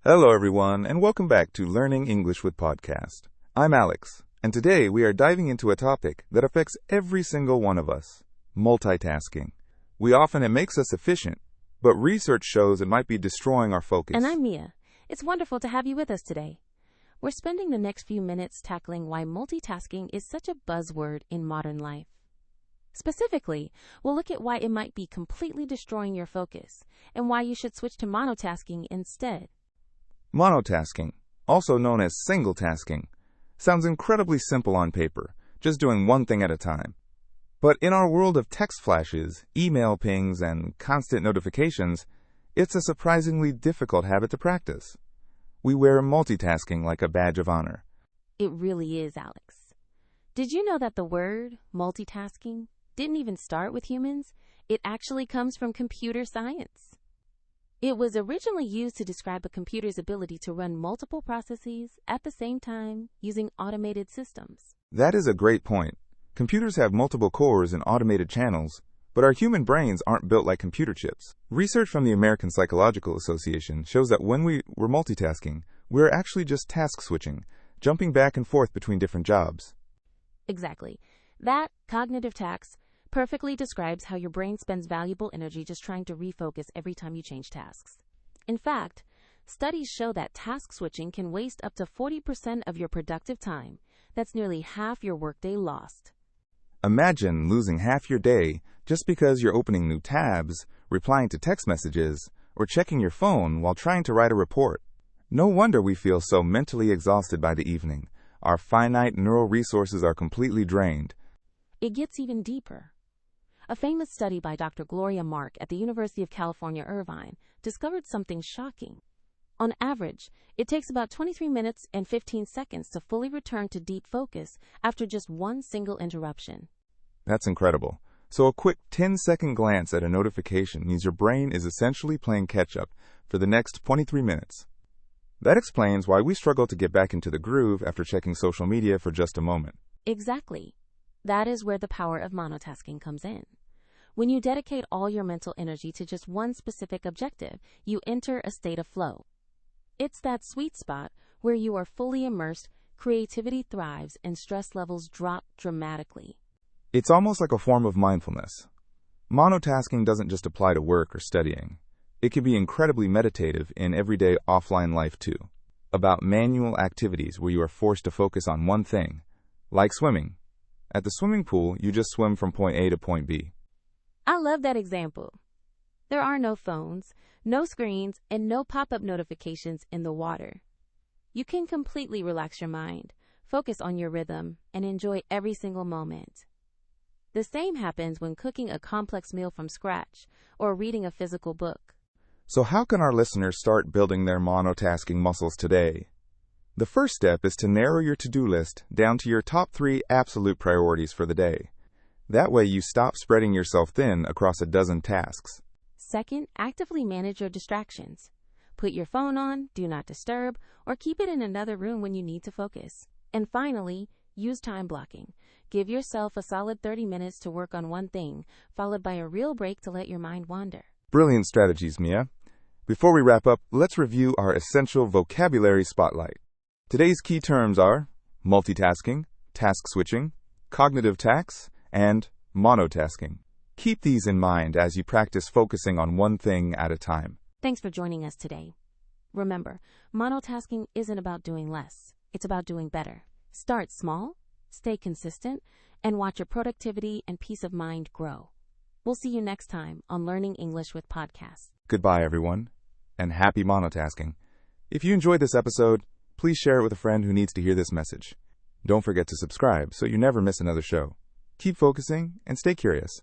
Hello, everyone, and welcome back to Learning English with Podcast. I'm Alex, and today we are diving into a topic that affects every single one of us, multitasking. It makes us efficient, but research shows it might be destroying our focus. And I'm Mia. It's wonderful to have you with us today. We're spending the next few minutes tackling why multitasking is such a buzzword in modern life. Specifically, we'll look at why it might be completely destroying your focus and why you should switch to monotasking instead. Monotasking, also known as single tasking, sounds incredibly simple on paper, just doing one thing at a time. But in our world of text flashes, email pings, and constant notifications, it's a surprisingly difficult habit to practice. We wear multitasking like a badge of honor. It really is, Alex. Did you know that the word multitasking didn't even start with humans? It actually comes from computer science. It was originally used to describe a computer's ability to run multiple processes at the same time using automated systems. That is a great point. Computers have multiple cores and automated channels, but our human brains aren't built like computer chips. Research from the American Psychological Association shows that when we're multitasking, we're actually just task switching, jumping back and forth between different jobs. Exactly. That cognitive task perfectly describes how your brain spends valuable energy just trying to refocus every time you change tasks. In fact, studies show that task switching can waste up to 40% of your productive time. That's nearly half your workday lost. Imagine losing half your day just because you're opening new tabs, replying to text messages, or checking your phone while trying to write a report. No wonder we feel so mentally exhausted by the evening. Our finite neural resources are completely drained. It gets even deeper. A famous study by Dr. Gloria Mark at the University of California, Irvine, discovered something shocking. On average, it takes about 23 minutes and 15 seconds to fully return to deep focus after just one single interruption. That's incredible. So a quick 10-second glance at a notification means your brain is essentially playing catch-up for the next 23 minutes. That explains why we struggle to get back into the groove after checking social media for just a moment. Exactly. That is where the power of monotasking comes in. When you dedicate all your mental energy to just one specific objective, you enter a state of flow. It's that sweet spot where you are fully immersed, creativity thrives, and stress levels drop dramatically. It's almost like a form of mindfulness. Monotasking doesn't just apply to work or studying. It can be incredibly meditative in everyday offline life too. About manual activities where you are forced to focus on one thing, like swimming. At the swimming pool, you just swim from point A to point B. I love that example. There are no phones, no screens, and no pop-up notifications in the water. You can completely relax your mind, focus on your rhythm, and enjoy every single moment. The same happens when cooking a complex meal from scratch or reading a physical book. So how can our listeners start building their monotasking muscles today? The first step is to narrow your to-do list down to your top 3 absolute priorities for the day. That way you stop spreading yourself thin across a dozen tasks. Second, actively manage your distractions. Put your phone on, do not disturb, or keep it in another room when you need to focus. And finally, use time blocking. Give yourself a solid 30 minutes to work on one thing, followed by a real break to let your mind wander. Brilliant strategies, Mia. Before we wrap up, let's review our essential vocabulary spotlight. Today's key terms are multitasking, task switching, cognitive tasks, and monotasking. Keep these in mind as you practice focusing on one thing at a time. Thanks for joining us today. Remember, monotasking isn't about doing less. It's about doing better. Start small, stay consistent, and watch your productivity and peace of mind grow. We'll see you next time on Learning English with Podcast. Goodbye, everyone, and happy monotasking. If you enjoyed this episode, please share it with a friend who needs to hear this message. Don't forget to subscribe so you never miss another show. Keep focusing and stay curious.